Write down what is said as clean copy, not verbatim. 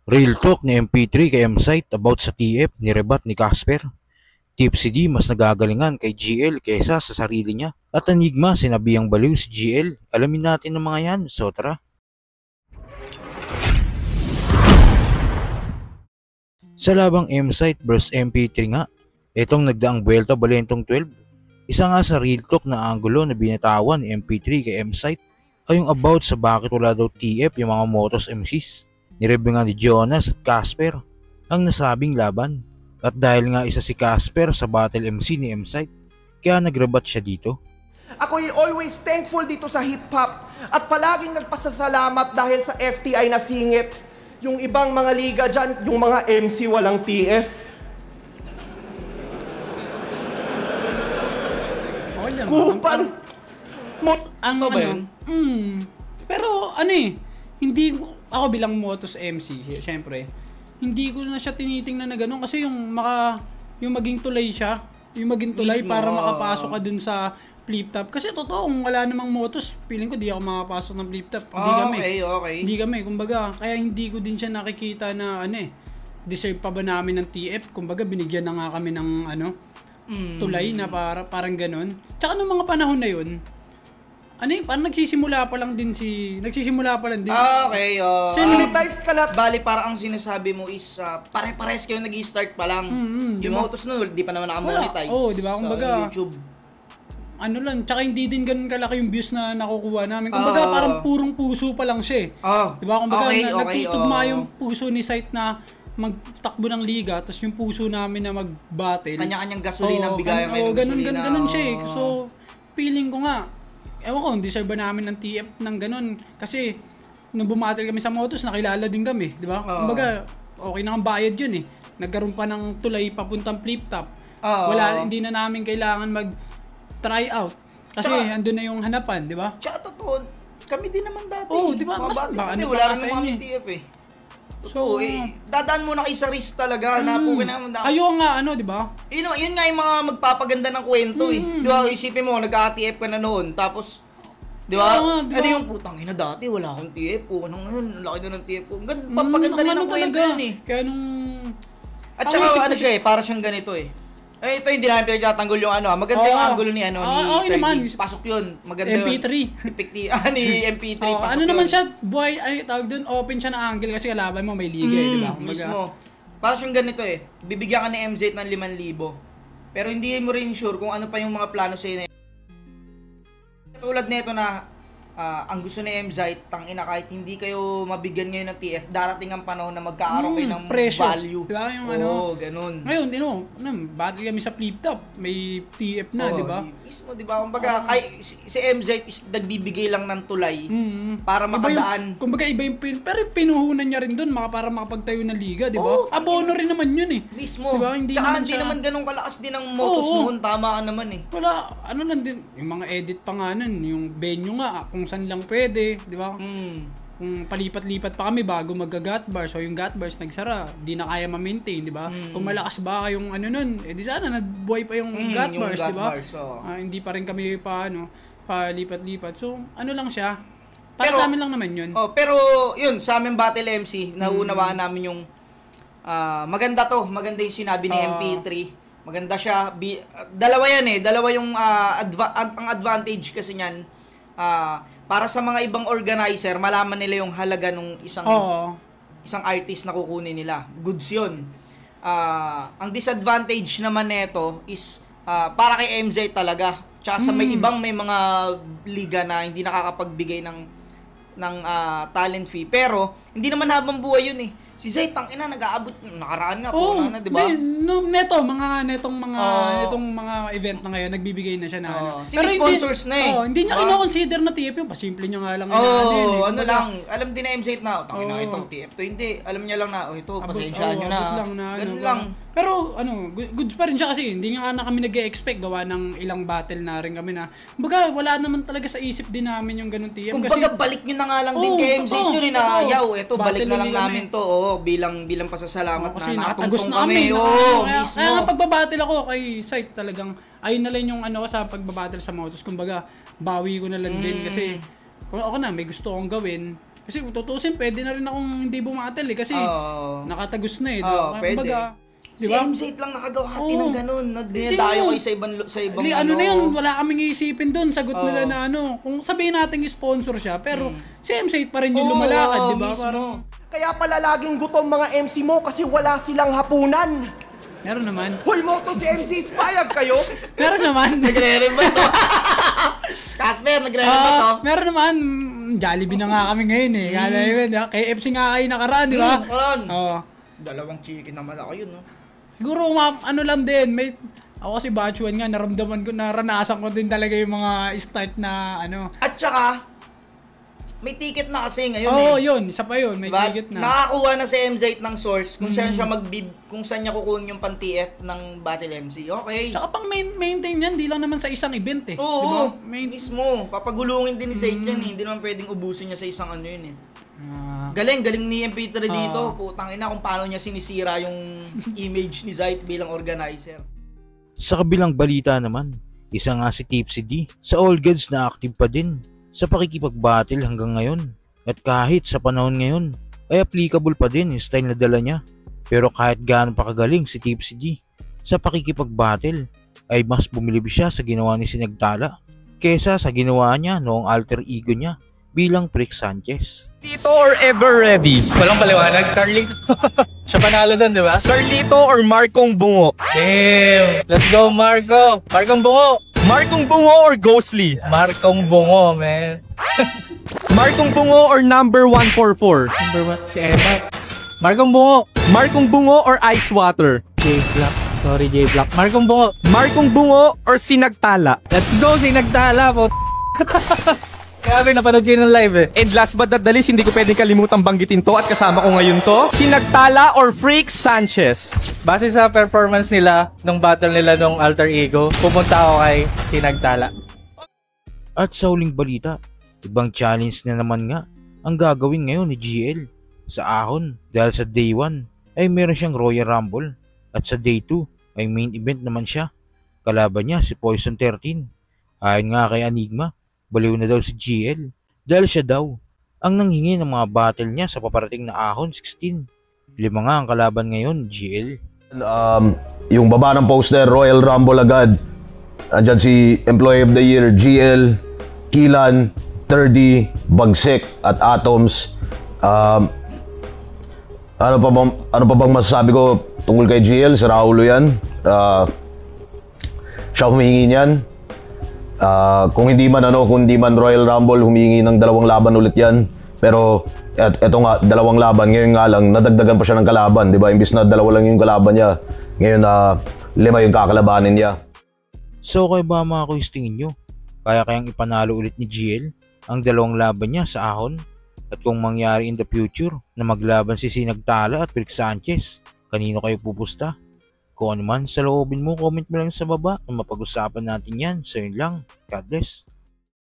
Real talk ni MP3 kay M-Site about sa TF ni Rebat ni Casper. Tipsy D mas nagagalingan kay GL kaysa sa sarili niya. At Enigma sinabihang baliw si GL. Alamin natin ang mga yan, so tara. Sa labang M-Site vs MP3 nga, itong nagdaang buwelta balentong 12. Isa nga sa real talk na anggulo na binatawan ni MP3 kay M-Site ay yung about sa bakit wala daw TF yung mga Motos MCs. Nirebe nga ni Jonas at Casper ang nasabing laban. At dahil nga isa si Casper sa battle MC ni M-Site, kaya nagrebat siya dito. Ako ay always thankful dito sa hip-hop at palaging nagpasasalamat dahil sa FTI na singit. Yung ibang mga liga dyan, yung mga MC walang TF. Kupal! Ang ba ano, yun? Pero ano hindi ako bilang Motos MC, syempre, hindi ko na siya tinitingnan na gano'n kasi yung maging tulay siya, yung maging tulay mismo, para makapasok ka dun sa flip top. Kasi totoo, kung wala namang Motos, feeling ko di ako makapasok ng flip top. Hindi kami. Okay. Hindi kami, kumbaga, kaya hindi ko din siya nakikita na deserve pa ba namin ng TF? Kumbaga, binigyan na nga kami ng tulay na parang gano'n. Tsaka nung mga panahon na yun, parang nagsisimula pa lang din. Okay, monetized ka na. Bali, parang ang sinasabi mo is, pare-pares kayo nag-i-start pa lang. Yung Motos nun, di pa naman naka-monetize. Oo, di ba? Kumbaga, sa YouTube. Tsaka hindi din ganun kalaki yung views na nakukuha namin. Kumbaga, parang purong puso pa lang siya. Di ba? Kumbaga, nagtutugma yung puso ni Site na magtakbo ng liga, tapos yung puso namin na mag-battle. Kanya-kanyang gasolina ang bigayan ngayon. Ganun siya. So, feeling ko nga, ewan ko, deserve ba namin ng TF ng ganun. Kasi, nung bumatel kami sa Motos, nakilala din kami, di ba? Kumbaga, okay na ang bayad yun Nagkaroon pa ng tulay papuntang flip top. Hindi na namin kailangan mag-try out. Kasi, andun na yung hanapan, di ba? Tsaka totoo, kami din naman dati. Di ba? Mas wala rin naman kami TF So, dadaan muna kayo sa risk talaga. Napukin naman dapat. Ayaw nga, di ba? Yun nga yung mga magpapaganda ng kwento Di ba? Isipin mo, nag-TF ka na noon. Tapos, di ba? Ano yung putang ina dati, wala akong TF. Nang ngayon, laki na ng TF ko. Papaganda rin ng kwento yun Kaya nung... At saka siya para siyang ganito ito hindi namin pinagtatanggol yung maganda yung angulo ni ni pasok yun. Maganda MP3. Ni MP3 pasok yun. Naman siya, buhay, tawag doon, open siya na angle kasi kalaban mo may liga di ba? Mismo. Para siyang ganito bibigyan ka ni MZ ng 5,000. Pero hindi mo rin sure kung ano pa yung mga plano sa inyo. Tulad nito na ang gusto ni MZ, tangina kahit hindi kayo mabigyan ngayon ng TF, darating ang panahon na magkakaroon kayo ng presyo. Value. Diba yung ganun. Ngayon, battle kami sa flip top, may TF na, di ba? Mismo, di ba? Kumbaga, si MZ is nagbibigay lang ng tulay para makadaan. Kumbaga, iba yung pero pinuhunan niya rin doon para makapagtayo ng liga, di ba? Abono rin naman yun Mismo. Diba? Hindi naman ganun kalakas din ang Motos noon, tama ka naman Wala, lang din, yung mga edit pa nga nun, yung venue nga, kung saan lang pwede, di ba? Kung palipat-lipat pa kami bago mag-gut bars, so yung gut bars nagsara, di na kaya ma-maintain, di ba? Kung malakas ba yung nun, di sana nabuhay pa yung gut bars, di ba? Hindi pa rin kami palipat-lipat. So, lang siya. Para sa amin lang naman yun. Pero yun, sa amin Battle MC, nauunawaan namin yung maganda yung sinabi ni MP3. Maganda siya. Dalawa yan dalawa yung ang advantage kasi niyan. Para sa mga ibang organizer, malaman nila yung halaga ng isang artist na kukunin nila. Goods yun. Ang disadvantage naman nito is para kay MZ talaga. Tsaka sa may mga liga na hindi nakakapagbigay ng talent fee. Pero, hindi naman habang buhay yun Si Zay, tangina, nag-aabot, nakaraan nga po, di ba? Netong mga event na ngayon, nagbibigay na siya na Pero sponsors na hindi niya kino-consider na TF yung pasimple niya nga lang. Alam din na MZ na, tangina, ito, TF to, hindi. Alam niya lang na, ito, pasensyaan nyo na. Ganun lang. Pero, goods pa rin siya kasi, hindi nga na kami nag-expect gawa ng ilang battle na rin kami na, kumbaga, wala naman talaga sa isip din namin yung ganun TF. Kumbaga, balik nyo na nga lang din kay MZ yun na, ito, balik na lang namin to, bilang pasasalamat kasi na nakatungtong kami. Mismo. Kaya nga pagbabattle ako kay Site talagang, ayun na lang yung sa pagbabattle sa Motos. Kumbaga, bawi ko na lang din kasi kung ako na, may gusto akong gawin, Kasi kung tutusin, pwede na rin akong hindi bumatel eh. Kasi nakatagos na eh. Pwede. Kumbaga, Si diba? MZ lang nakagawa ng ganun. Nagdinil Kasi tayo yun, kayo sa ibang ano na yun, wala kaming iisipin doon. Sagot nila na ano, kung sabihin natin sponsor siya, pero si MC pa rin yung lumalakad, di ba? Kaya pala laging gutom mga MC mo kasi wala silang hapunan. Meron naman. Hoy mo to si MC, payag kayo? Meron naman. Nagre-rem ba to? Casper, nagre-rem ba to? Meron naman. Jollibee na nga kami ngayon eh. Kala yun, KFC nga kayo nakaraan, di ba? Oo. Dalawang chicken na malaki yun, no? Siguro, ano lang din, ako kasi batch 1 nga, naramdaman ko, naranasan ko din talaga yung mga start na ano. At saka, may ticket na kasi ngayon yun, isa pa yun, may ticket na. Nakakuha na si MZ ng source kung saan siya kung saan niya kukunin yung pan-TF ng Battle MC. Okay. Tsaka pang maintain yan, di lang naman sa isang event eh. Oo, diba? Mismo. Papagulungin din ni Zayd yan eh. Hindi naman pwedeng ubusin niya sa isang ano yun eh. Galing ni MP3 dito. Putang ina kung paano niya sinisira yung image ni Zayd bilang organizer. Sa kabilang balita naman, isa nga si Tipsy D sa All Gods na active pa din sa pakikipag-battle hanggang ngayon. At kahit sa panahon ngayon, ay applicable pa din yung style na dala niya. Pero kahit gaano pa kagaling si Tipsy D sa pakikipag-battle, ay mas bumilib siya sa ginawa ni Sinagtala kesa sa ginawa niya noong alter ego niya bilang Prick Sanchez. Carlito or Ever Ready? Walang paliwanag, Carlito. Siya panalo doon, di ba? Carlito or Markong Bungo? Damn! Let's go, Marco! Markong Bungo! Markong Bungo or Ghostly? Markong Bungo, man. Markong Bungo or number 144? Number 1? Si Emma. Markong Bungo. Markong Bungo or Ice Water? J Black. Sorry, J Black. Markong Bungo. Markong Bungo or Sinagtala? Let's go, Sinagtala, po. Grabe, napanood kayo ng live eh. And last but not the least, hindi ko pwedeng kalimutang banggitin to at kasama ko ngayon to. Sinagtala or Freak Sanchez? Base sa performance nila, nung battle nila nung alter ego, pumunta ako kay Sinagtala. At sa huling balita, ibang challenge na naman nga ang gagawin ngayon ni GL sa Ahon dahil sa day 1 ay meron siyang Royal Rumble at sa day 2 ay main event naman siya. Kalaban niya si Poison 13. Ayon nga kay Enigma, baliw na daw si GL dahil siya daw ang nanghingi ng mga battle niya sa paparating na Ahon 16. 5 nga ang kalaban ngayon, GL. Yung baba ng poster, Royal Rumble agad. Andyan si Employee of the Year, GL, Kilan, 30, Bagsik, at Atoms. Ano pa bang masasabi ko tungkol kay GL? Si Raulo yan. Siya humihingi niyan. Kung hindi man Royal Rumble, humingi ng 2 laban ulit yan. Pero eto nga, 2 laban. Ngayon nga lang, nadagdagan pa siya ng kalaban, di ba? Imbis na 2 lang yung kalaban niya, ngayon 5 yung kakalabanin niya. So kayo ba mga kuys, tingin nyo kayang ipanalo ulit ni GL ang 2 laban niya sa Ahon? At kung mangyari in the future na maglaban si Sinagtala at Prick Sanchez, kanino kayo pupusta? Kung ano man sa loobin mo, comment mo lang sa baba na mapag-usapan natin yan. So yun lang. God bless.